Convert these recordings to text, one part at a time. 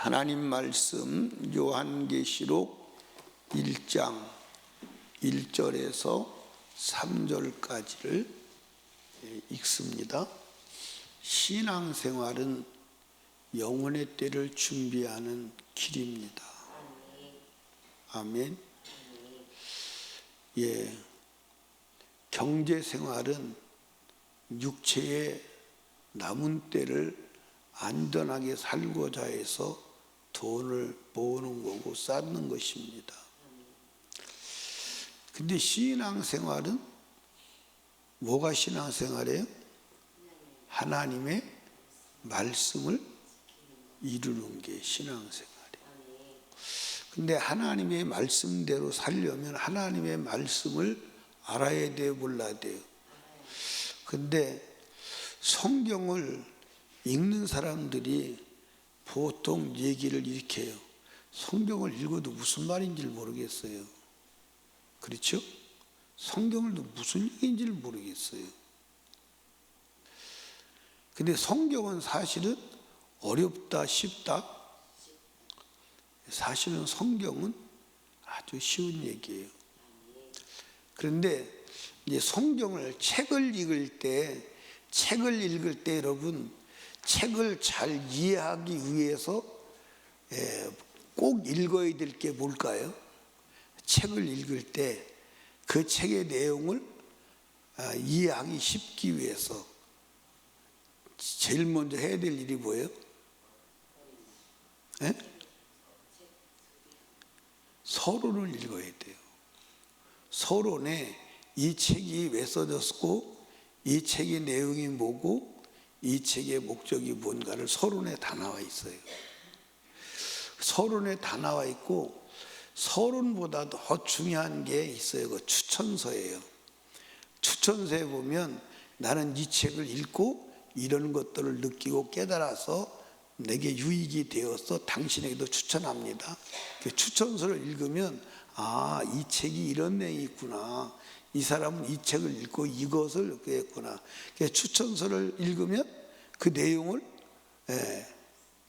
하나님 말씀 요한계시록 1장 1절에서 3절까지를 읽습니다. 신앙생활은 영혼의 때를 준비하는 길입니다. 아멘. 경제생활은 육체의 남은 때를 안전하게 살고자 해서 돈을 모으는 거고 쌓는 것입니다. 근데 신앙생활은 뭐가 신앙생활이에요? 하나님의 말씀을 이루는 게 신앙생활이에요. 근데 하나님의 말씀대로 살려면 하나님의 말씀을 알아야 돼요, 몰라야 돼요? 근데 성경을 읽는 사람들이 보통 얘기를 이렇게 해요. 성경을 읽어도 무슨 말인지를 모르겠어요. 그렇죠? 성경을 무슨 얘기인지를 모르겠어요. 근데 성경은 사실은 어렵다, 쉽다? 사실은 성경은 아주 쉬운 얘기예요. 그런데 이제 성경을 책을 읽을 때 여러분 책을 잘 이해하기 위해서 꼭 읽어야 될 게 뭘까요? 책을 읽을 때 그 책의 내용을 이해하기 쉽기 위해서 제일 먼저 해야 될 일이 뭐예요? 서론을 읽어야 돼요. 서론에 이 책이 왜 써졌고 이 책의 내용이 뭐고 이 책의 목적이 뭔가를 서론에 다 나와 있어요. 서론에 다 나와 있고 서론보다 더 중요한 게 있어요. 그 추천서예요. 추천서에 보면 나는 이 책을 읽고 이런 것들을 느끼고 깨달아서 내게 유익이 되어서 당신에게도 추천합니다. 그 추천서를 읽으면 이 책이 이런 내용이 있구나. 이 사람은 이 책을 읽고 이것을 느끼게 했구나. 추천서를 읽으면 그 내용을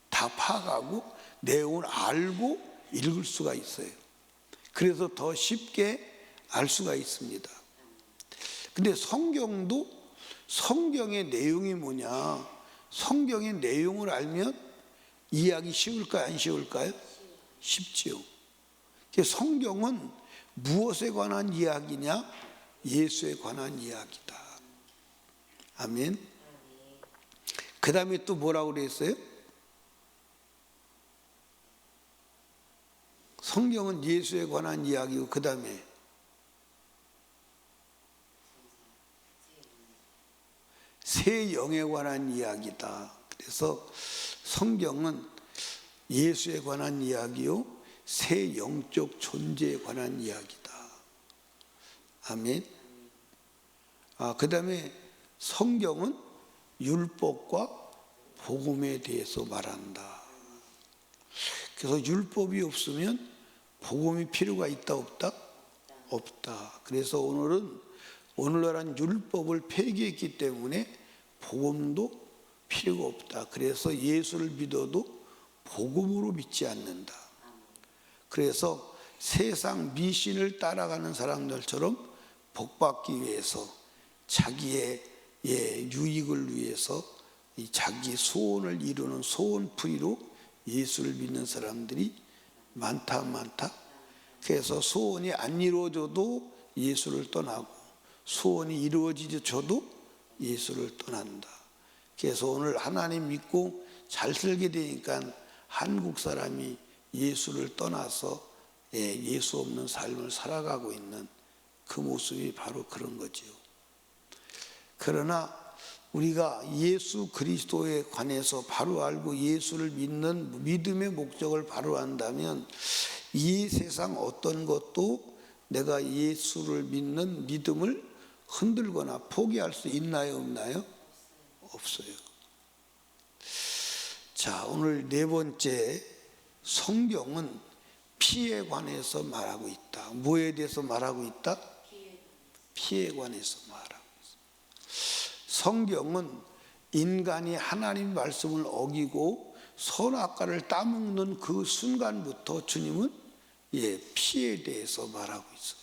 다 파악하고 내용을 알고 읽을 수가 있어요. 그래서 더 쉽게 알 수가 있습니다. 근데 성경도 성경의 내용이 뭐냐? 성경의 내용을 알면 이해하기 쉬울까요? 안 쉬울까요? 쉽지요. 성경은 무엇에 관한 이야기냐? 예수에 관한 이야기다. 아멘. 그 다음에 또 뭐라고 그랬어요? 성경은 예수에 관한 이야기고 그 다음에 새 영에 관한 이야기다. 그래서 성경은 예수에 관한 이야기요 새 영적 존재에 관한 이야기다. 아멘. 그 다음에 성경은 율법과 복음에 대해서 말한다. 그래서 율법이 없으면 복음이 필요가 있다 없다? 없다. 그래서 오늘날은 율법을 폐기했기 때문에 복음도 필요가 없다. 그래서 예수를 믿어도 복음으로 믿지 않는다. 그래서 세상 미신을 따라가는 사람들처럼 복받기 위해서 자기의 유익을 위해서 자기 소원을 이루는 소원풀이로 예수를 믿는 사람들이 많다. 그래서 소원이 안 이루어져도 예수를 떠나고 소원이 이루어지져도 예수를 떠난다. 그래서 오늘 하나님 믿고 잘 살게 되니까 한국 사람이 예수를 떠나서 예수 없는 삶을 살아가고 있는 그 모습이 바로 그런 거죠. 그러나 우리가 예수 그리스도에 관해서 바로 알고 예수를 믿는 믿음의 목적을 바로 안다면 이 세상 어떤 것도 내가 예수를 믿는 믿음을 흔들거나 포기할 수 있나요, 없나요? 없어요. 자, 오늘 네 번째, 성경은 피에 관해서 말하고 있다. 뭐에 대해서 말하고 있다? 피에 관해서 말하고 있다. 성경은 인간이 하나님 말씀을 어기고 선악과를 따먹는 그 순간부터 주님은 피에 대해서 말하고 있어요.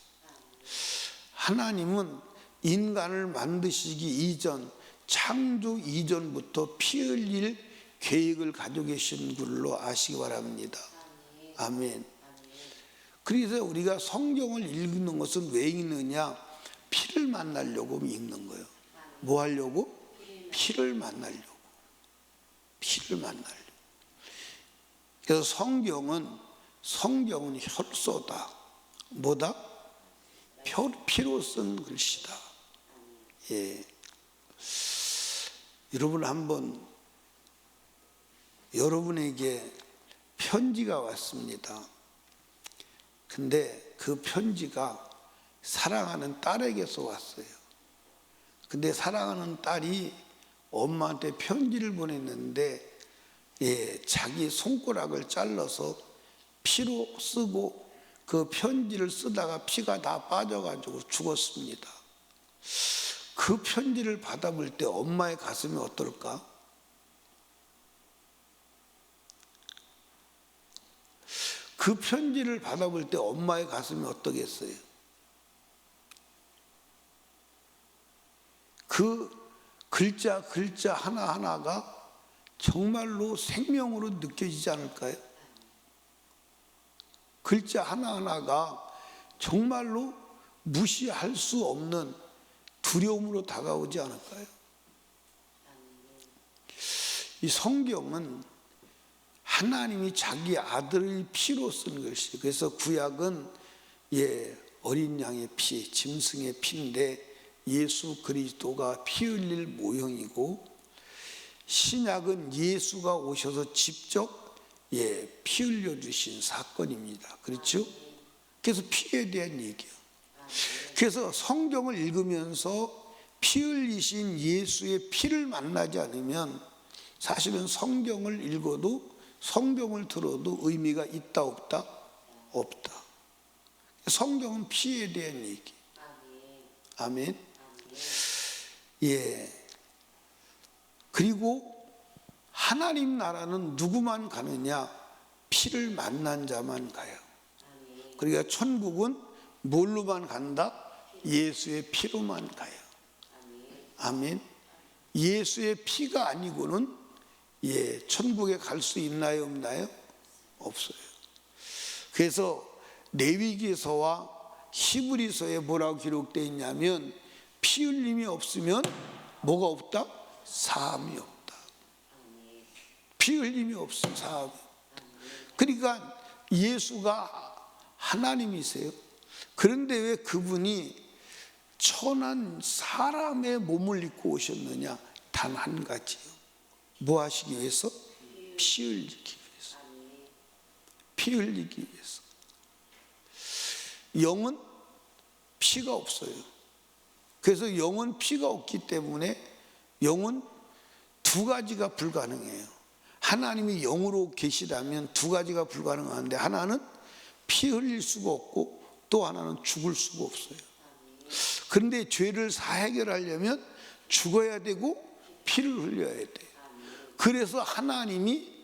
하나님은 인간을 만드시기 이전, 창조 이전부터 피 흘릴 계획을 가지고 계신 줄로 아시기 바랍니다. 아멘. 그래서 우리가 성경을 읽는 것은 왜 읽느냐? 피를 만나려고 읽는 거예요. 뭐 하려고? 피를 만나려고. 피를 만나려고. 그래서 성경은 혈서다. 뭐다? 피로 쓴 글씨다. 여러분 한번 여러분에게 편지가 왔습니다. 근데 그 편지가 사랑하는 딸에게서 왔어요. 근데 사랑하는 딸이 엄마한테 편지를 보냈는데 자기 손가락을 잘라서 피로 쓰고 그 편지를 쓰다가 피가 다 빠져가지고 죽었습니다. 그 편지를 받아볼 때 엄마의 가슴이 어떨까? 그 편지를 받아볼 때 엄마의 가슴이 어떠겠어요? 그 글자 하나하나가 정말로 생명으로 느껴지지 않을까요? 글자 하나하나가 정말로 무시할 수 없는 두려움으로 다가오지 않을까요? 이 성경은 하나님이 자기 아들의 피로 쓴 것이에요. 그래서 구약은 어린 양의 피, 짐승의 피인데 예수 그리스도가 피 흘릴 모형이고, 신약은 예수가 오셔서 직접 피 흘려주신 사건입니다. 그렇죠? 그래서 피에 대한 얘기예요. 그래서 성경을 읽으면서 피 흘리신 예수의 피를 만나지 않으면 사실은 성경을 읽어도 성경을 들어도 의미가 있다 없다? 없다. 성경은 피에 대한 얘기. 아멘. 그리고 하나님 나라는 누구만 가느냐? 피를 만난 자만 가요. 그러니까 천국은 뭘로만 간다? 예수의 피로만 가요. 아멘. 예수의 피가 아니고는 천국에 갈 수 있나요, 없나요? 없어요. 그래서 레위기서와 히브리서에 뭐라고 기록되어 있냐면 피 흘림이 없으면 뭐가 없다? 사함이 없다. 피 흘림이 없으면 사함이 없다. 그러니까 예수가 하나님이세요. 그런데 왜 그분이 천한 사람의 몸을 입고 오셨느냐? 단 한 가지요. 뭐 하시기 위해서? 피 흘리기 위해서. 피 흘리기 위해서. 영은 피가 없어요. 그래서 영은 피가 없기 때문에 영은 두 가지가 불가능해요. 하나님이 영으로 계시다면 두 가지가 불가능한데, 하나는 피 흘릴 수가 없고 또 하나는 죽을 수가 없어요. 그런데 죄를 해결하려면 죽어야 되고 피를 흘려야 돼요. 그래서 하나님이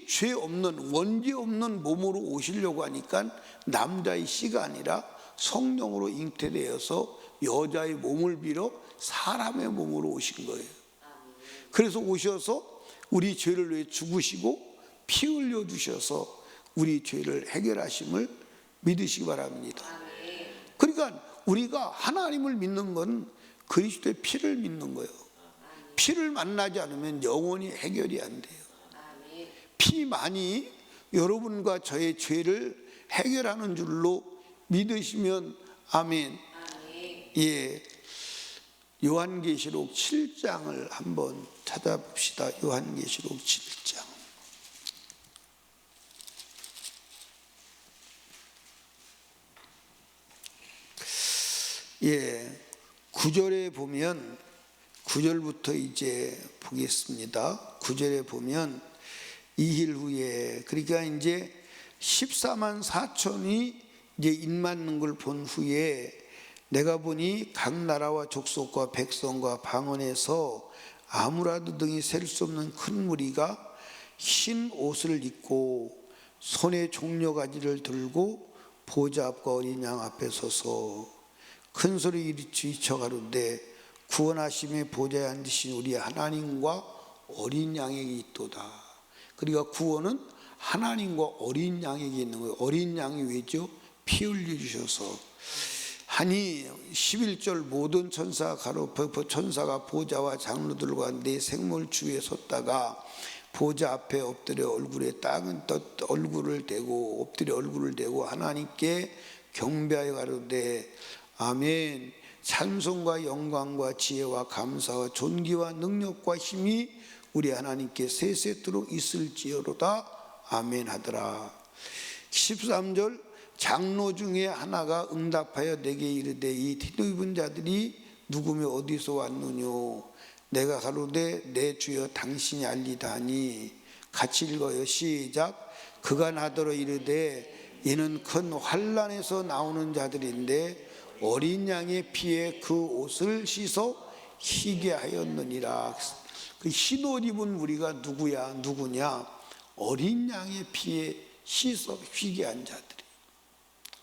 죄 없는, 원죄 없는 몸으로 오시려고 하니까 남자의 씨가 아니라 성령으로 잉태되어서 여자의 몸을 빌어 사람의 몸으로 오신 거예요. 그래서 오셔서 우리 죄를 위해 죽으시고 피 흘려 주셔서 우리 죄를 해결하심을 믿으시기 바랍니다. 그러니까 우리가 하나님을 믿는 건 그리스도의 피를 믿는 거예요. 피를 만나지 않으면 영원히 해결이 안 돼요. 피만이 여러분과 저의 죄를 해결하는 줄로 믿으시면 아멘. 요한계시록 7장을 한번 찾아봅시다. 요한계시록 7장. 예, 9절에 보면 9절부터 이제 보겠습니다. 9절에 보면 이힐 후에, 그러니까 이제 14만 4천이 이제 입맞는 걸 본 후에 내가 보니 각 나라와 족속과 백성과 방언에서 아무라도 등이 셀 수 없는 큰 무리가 흰 옷을 입고 손에 종려가지를 들고 보좌 앞과 어린 양 앞에 서서 큰 소리 일으켜 가로되 구원하심의 보좌에 앉으신 우리 하나님과 어린 양에게 있도다. 그러니까 구원은 하나님과 어린 양에게 있는 거예요. 어린 양이 왜죠? 피 흘려주셔서. 하니 11절 모든 천사가 보좌와 장로들과 네 생물 주위에 섰다가 보좌 앞에 엎드려 얼굴을 대고 하나님께 경배하여 가로되 아멘. 찬송과 영광과 지혜와 감사와 존귀와 능력과 힘이 우리 하나님께 세세토록 있을지어로다. 아멘 하더라. 13절 장로 중에 하나가 응답하여 내게 이르되 이 티도 입은 자들이 누구며 어디서 왔느뇨. 내가 가로되 내 주여 당신이 알리다 하니 같이 읽어요. 시작. 그가 나더러 이르되 이는 큰 환난에서 나오는 자들인데 어린 양의 피에 그 옷을 씻어 희게 하였느니라. 그 흰 옷 입은 우리가 누구냐? 어린 양의 피에 씻어 희게 한 자들이.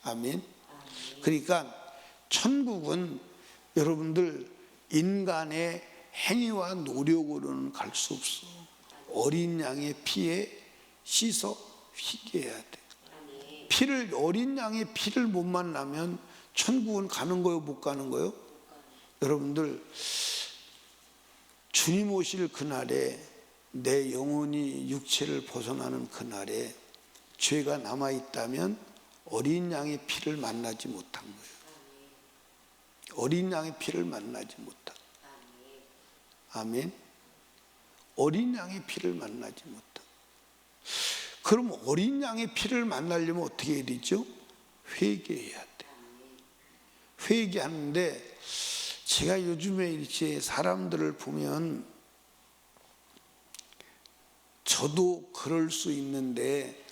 아멘. 그러니까 천국은 여러분들 인간의 행위와 노력으로는 갈 수 없어. 어린 양의 피에 씻어 희게 해야 돼. 어린 양의 피를 못 만나면 천국은 가는 거요, 못 가는 거요? 여러분들 주님 오실 그날에 내 영혼이 육체를 벗어나는 그날에 죄가 남아있다면 어린 양의 피를 만나지 못한 거예요. 어린 양의 피를 만나지 못한. 아멘. 어린 양의 피를 만나지 못한. 그럼 어린 양의 피를 만나려면 어떻게 해야 되죠? 회개해야 돼. 회개하는데 제가 요즘에 이렇게 사람들을 보면 저도 그럴 수 있는데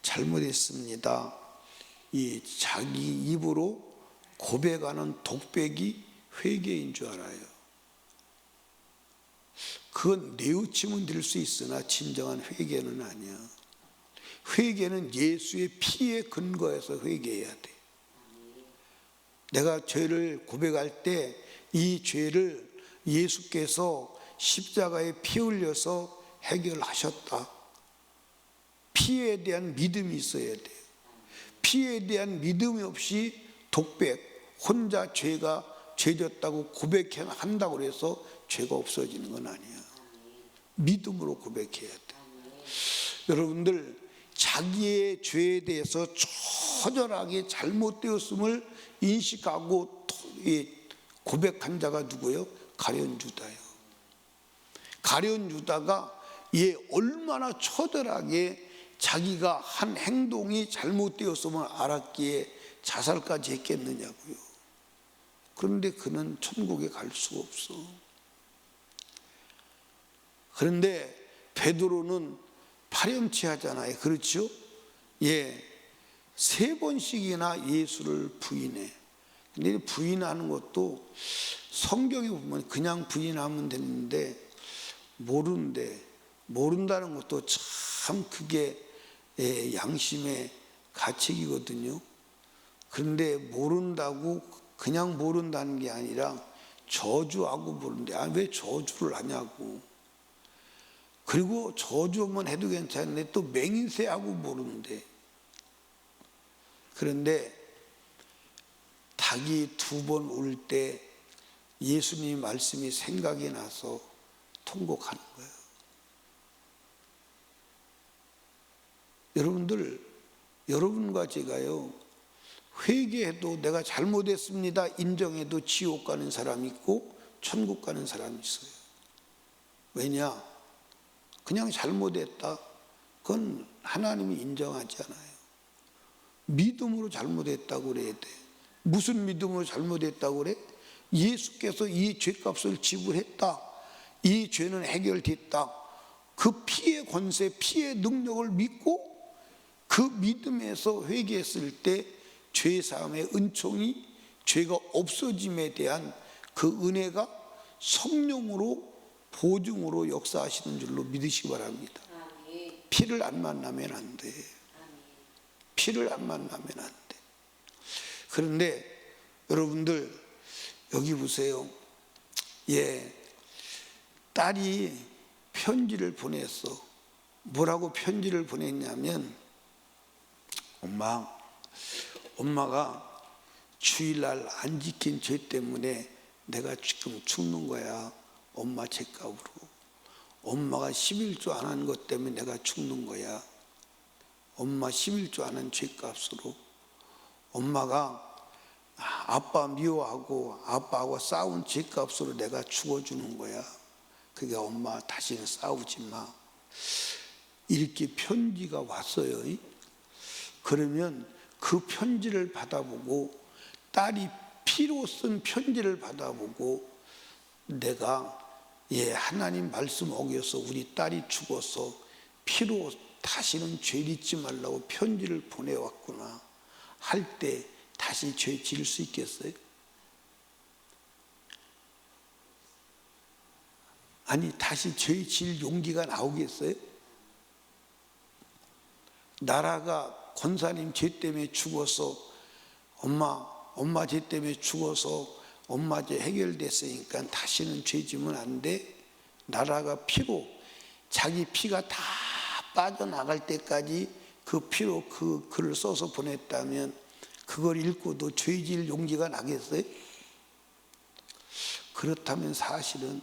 잘못했습니다. 이 자기 입으로 고백하는 독백이 회개인 줄 알아요. 그건 뉘우침은 될 수 있으나 진정한 회개는 아니야. 회개는 예수의 피에 근거해서 회개해야 돼. 내가 죄를 고백할 때 이 죄를 예수께서 십자가에 피 흘려서 해결하셨다. 피에 대한 믿음이 있어야 돼요. 피에 대한 믿음이 없이 독백, 혼자 죄졌다고 고백한다고 해서 죄가 없어지는 건 아니야. 믿음으로 고백해야 돼. 여러분들 자기의 죄에 대해서 처절하게 잘못되었음을 인식하고 고백한 자가 누구예요? 가룟 유다예요. 가룟 유다가 얼마나 처절하게 자기가 한 행동이 잘못되었음을 알았기에 자살까지 했겠느냐고요. 그런데 그는 천국에 갈 수가 없어. 그런데 베드로는 파렴치하잖아요. 그렇죠? 3번씩이나 예수를 부인해. 근데 부인하는 것도 성경에 보면 그냥 부인하면 되는데 모른다는 것도 참 그게 양심의 가책이거든요. 그런데 모른다고 그냥 모른다는 게 아니라 저주하고 모른대. 왜 저주를 하냐고. 그리고 저주만 해도 괜찮은데 또 맹세하고 모르는데. 그런데 닭이 2번 울 때 예수님 말씀이 생각이 나서 통곡하는 거예요. 여러분과 제가요, 회개해도 내가 잘못했습니다 인정해도 지옥 가는 사람이 있고 천국 가는 사람이 있어요. 왜냐? 그냥 잘못했다. 그건 하나님이 인정하지 않아요. 믿음으로 잘못했다고 그래야 돼. 무슨 믿음으로 잘못했다고 그래? 예수께서 이 죄값을 지불했다. 이 죄는 해결됐다. 그 피의 권세, 피의 능력을 믿고 그 믿음에서 회개했을 때 죄사함의 은총이, 죄가 없어짐에 대한 그 은혜가 성령으로 보증으로 역사하시는 줄로 믿으시기 바랍니다. 피를 안 만나면 안 돼. 피를 안 만나면 안 돼. 그런데 여러분들 여기 보세요. 딸이 편지를 보냈어. 뭐라고 편지를 보냈냐면, 엄마가 주일날 안 지킨 죄 때문에 내가 지금 죽는 거야. 엄마 죄값으로. 엄마가 11조 안 한 것 때문에 내가 죽는 거야. 엄마 11조 안 한 죄값으로. 엄마가 아빠 미워하고 아빠하고 싸운 죄값으로 내가 죽어주는 거야. 그게 엄마 다시는 싸우지 마. 이렇게 편지가 왔어요. 그러면 그 편지를 받아보고, 딸이 피로 쓴 편지를 받아보고, 내가 하나님 말씀 어겨서 우리 딸이 죽어서 피로 다시는 죄 짓지 말라고 편지를 보내왔구나 할 때 다시 죄 지을 수 있겠어요? 아니, 다시 죄 지을 용기가 나오겠어요? 나라가 권사님 죄 때문에 죽어서, 엄마 죄 때문에 죽어서 엄마 죄 해결됐으니까 다시는 죄 지면 안 돼. 나라가 피로, 자기 피가 다 빠져나갈 때까지 그 피로 그 글을 써서 보냈다면 그걸 읽고도 죄 지을 용기가 나겠어요? 그렇다면 사실은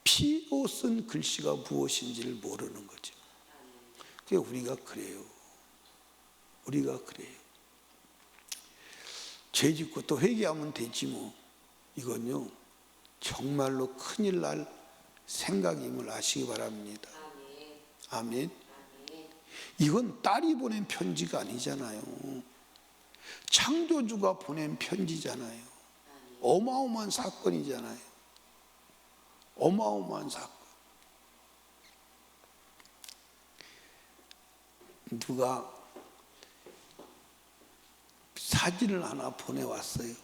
피로 쓴 글씨가 무엇인지를 모르는 거죠. 우리가 그래요. 우리가 그래요. 죄 짓고 또 회개하면 되지 뭐. 이건요, 정말로 큰일 날 생각임을 아시기 바랍니다. 아멘. 이건 딸이 보낸 편지가 아니잖아요. 창조주가 보낸 편지잖아요. 어마어마한 사건이잖아요. 어마어마한 사건. 누가 사진을 하나 보내왔어요.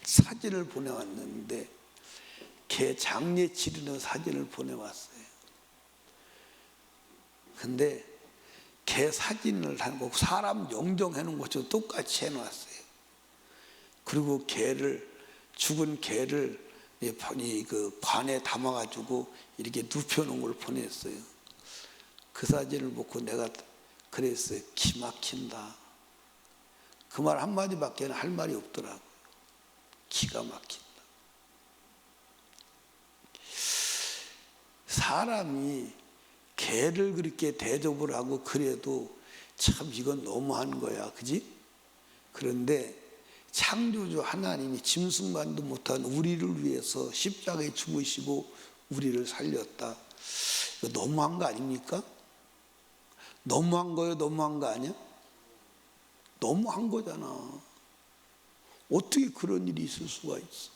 사진을 보내왔는데 개 장례 치르는 사진을 보내왔어요. 근데 개 사진을 하고 사람 영정해 놓은 것처럼 똑같이 해놨어요. 그리고 죽은 개를 그 관에 담아가지고 이렇게 눕혀놓은 걸 보냈어요. 그 사진을 보고 내가 그랬어요. 기 막힌다. 그 말 한마디밖에 할 말이 없더라고요. 기가 막힌다. 사람이 개를 그렇게 대접을 하고 그래도 참 이건 너무한 거야. 그지? 그런데 창조주 하나님이 짐승만도 못한 우리를 위해서 십자가에 죽으시고 우리를 살렸다. 이거 너무한 거 아닙니까? 너무한 거예요? 너무한 거 아니야? 너무한 거잖아. 어떻게 그런 일이 있을 수가 있어?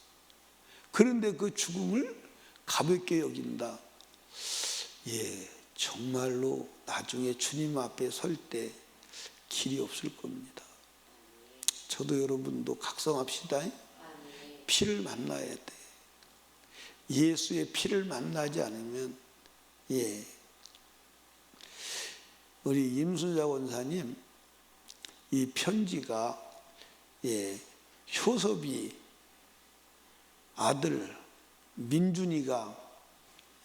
그런데 그 죽음을 가볍게 여긴다. 정말로 나중에 주님 앞에 설 때 길이 없을 겁니다. 저도 여러분도 각성합시다. 피를 만나야 돼. 예수의 피를 만나지 않으면, 우리 임순자 원사님 이 편지가 효섭이 아들 민준이가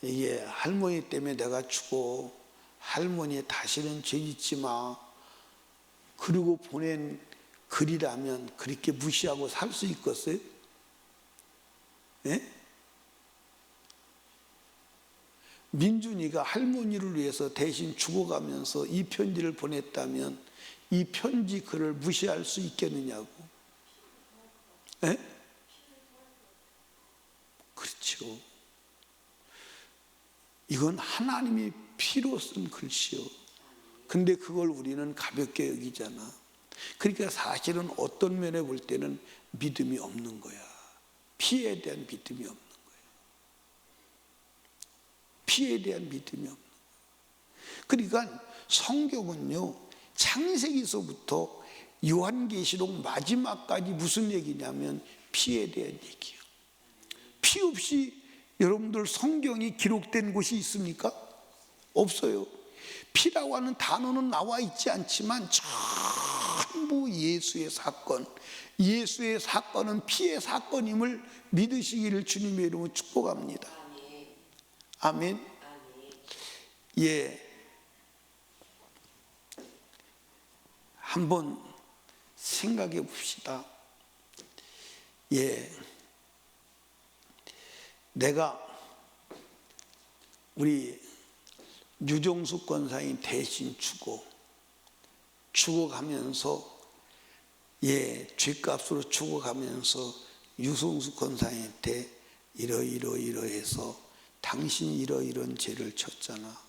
이게 할머니 때문에 내가 죽어, 할머니 다시는 죄 짓지 마, 그리고 보낸 글이라면 그렇게 무시하고 살 수 있겠어요? 민준이가 할머니를 위해서 대신 죽어가면서 이 편지를 보냈다면 이 편지 글을 무시할 수 있겠느냐고. 그렇죠. 이건 하나님이 피로 쓴 글씨요. 근데 그걸 우리는 가볍게 여기잖아. 그러니까 사실은 어떤 면에 볼 때는 믿음이 없는 거야. 피에 대한 믿음이 없는 거야. 피에 대한 믿음이 없는 거야. 그러니까 성경은요, 창세기서부터 요한계시록 마지막까지 무슨 얘기냐면 피에 대한 얘기예요. 피 없이 여러분들 성경이 기록된 곳이 있습니까? 없어요. 피라고 하는 단어는 나와 있지 않지만 전부 예수의 사건, 예수의 사건은 피의 사건임을 믿으시기를 주님의 이름으로 축복합니다. 아멘. 예, 한번 생각해 봅시다. 예, 내가 우리 유정숙 권사님 대신 죽어가면서, 예, 죗값으로 죽어가면서 유성숙 권사님한테 이러해서 당신이 이런 죄를 졌잖아.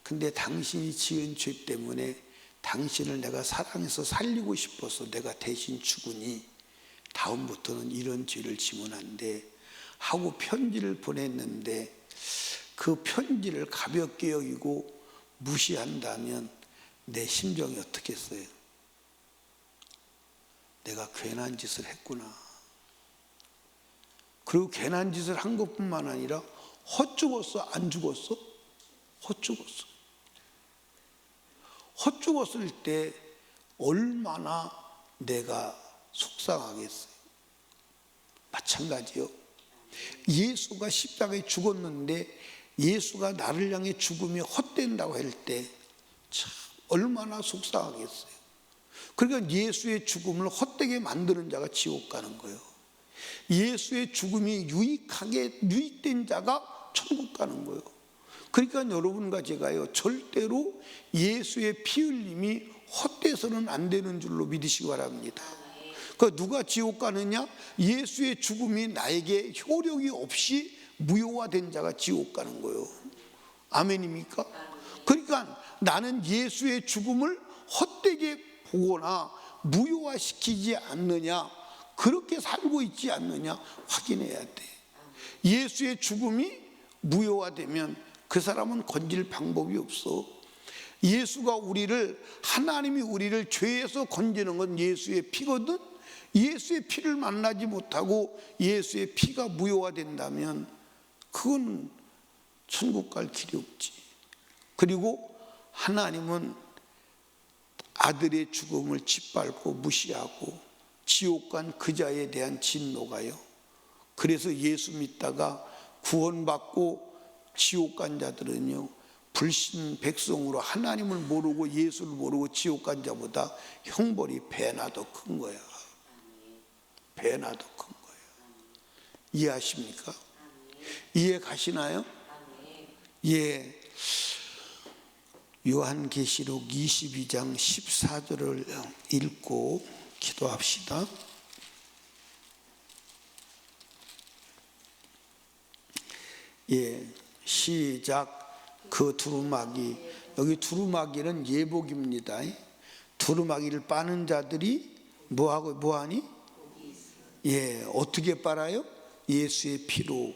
근데 당신이 지은 죄 때문에 당신을 내가 사랑해서 살리고 싶어서 내가 대신 죽으니 다음부터는 이런 죄를 지면 안 돼 하고 편지를 보냈는데, 그 편지를 가볍게 여기고 무시한다면 내 심정이 어떻겠어요? 내가 괜한 짓을 했구나. 그리고 괜한 짓을 한 것뿐만 아니라 헛죽었어? 안 죽었어? 헛죽었어. 헛죽었을 때 얼마나 내가 속상하겠어요. 마찬가지요. 예수가 십자가에 죽었는데 예수가 나를 향해 죽음이 헛된다고 할 때 참 얼마나 속상하겠어요. 그러니까 예수의 죽음을 헛되게 만드는 자가 지옥 가는 거예요. 예수의 죽음이 유익된 자가 천국 가는 거예요. 그러니까 여러분과 제가요, 절대로 예수의 피 흘림이 헛돼서는 안 되는 줄로 믿으시기 바랍니다. 그 누가 지옥 가느냐? 예수의 죽음이 나에게 효력이 없이 무효화된 자가 지옥 가는 거예요. 아멘입니까? 그러니까 나는 예수의 죽음을 헛되게 보거나 무효화시키지 않느냐, 그렇게 살고 있지 않느냐 확인해야 돼. 예수의 죽음이 무효화되면 그 사람은 건질 방법이 없어. 예수가 하나님이 우리를 죄에서 건지는 건 예수의 피거든. 예수의 피를 만나지 못하고 예수의 피가 무효화된다면 그건 천국 갈 길이 없지. 그리고 하나님은 아들의 죽음을 짓밟고 무시하고 지옥 간 그 자에 대한 진노가요, 그래서 예수 믿다가 구원받고 지옥 간 자들은요, 불신 백성으로 하나님을 모르고 예수를 모르고 지옥 간 자보다 형벌이 배나 더 큰 거야. 배나 더 큰 거예요. 이해하십니까? 이해 가시나요? 예. 요한계시록 22장 14절을 읽고 기도합시다. 예, 시작. 그 두루마기, 여기 두루마기는 예복입니다. 두루마기를 빠는 자들이 뭐하니? 예, 어떻게 빨아요? 예수의 피로.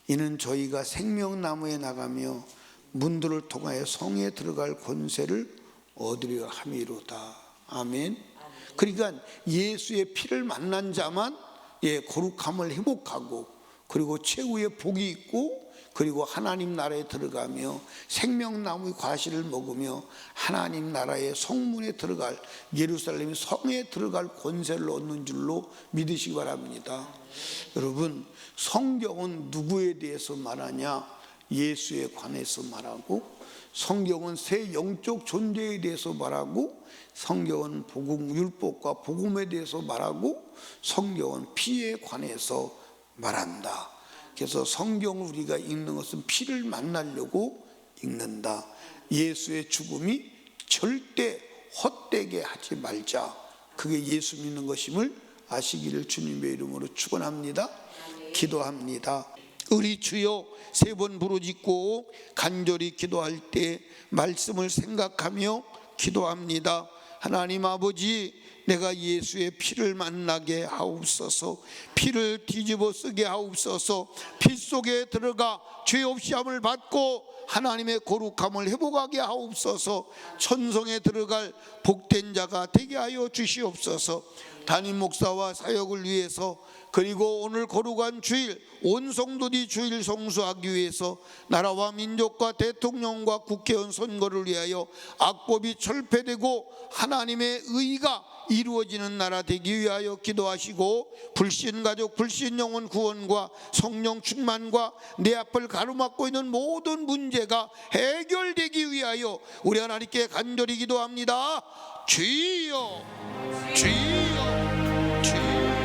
이는 저희가 생명나무에 나가며 문들을 통하여 성에 들어갈 권세를 얻으려 함이로다. 아멘. 그러니까 예수의 피를 만난 자만, 예, 거룩함을 회복하고, 그리고 최후의 복이 있고, 그리고 하나님 나라에 들어가며 생명나무의 과실을 먹으며 하나님 나라의 성문에 들어갈, 예루살렘 성에 들어갈 권세를 얻는 줄로 믿으시기 바랍니다. 여러분, 성경은 누구에 대해서 말하냐? 예수에 관해서 말하고, 성경은 새 영적 존재에 대해서 말하고, 성경은 복음, 율법과 복음에 대해서 말하고, 성경은 피에 관해서 말한다. 그래서 성경을 우리가 읽는 것은 피를 만나려고 읽는다. 예수의 죽음이 절대 헛되게 하지 말자. 그게 예수 믿는 것임을 아시기를 주님의 이름으로 축원합니다. 기도합니다. 우리 주여, 세 번 부르짖고 간절히 기도할 때 말씀을 생각하며 기도합니다. 하나님 아버지, 내가 예수의 피를 만나게 하옵소서. 피를 뒤집어 쓰게 하옵소서. 피 속에 들어가 죄 없이 함을 받고 하나님의 거룩함을 회복하게 하옵소서. 천성에 들어갈 복된 자가 되게 하여 주시옵소서. 담임 목사와 사역을 위해서, 그리고 오늘 거룩한 주일 온 성도들이 주일 성수하기 위해서 나라와 민족과 대통령과 국회의원 선거를 위하여 악법이 철폐되고 하나님의 의가 이루어지는 나라 되기 위하여 기도하시고, 불신가족 불신영혼 구원과 성령 충만과 내 앞을 가로막고 있는 모든 문제가 해결되기 위하여 우리 하나님께 간절히 기도합니다. 주여, 주여, 주여.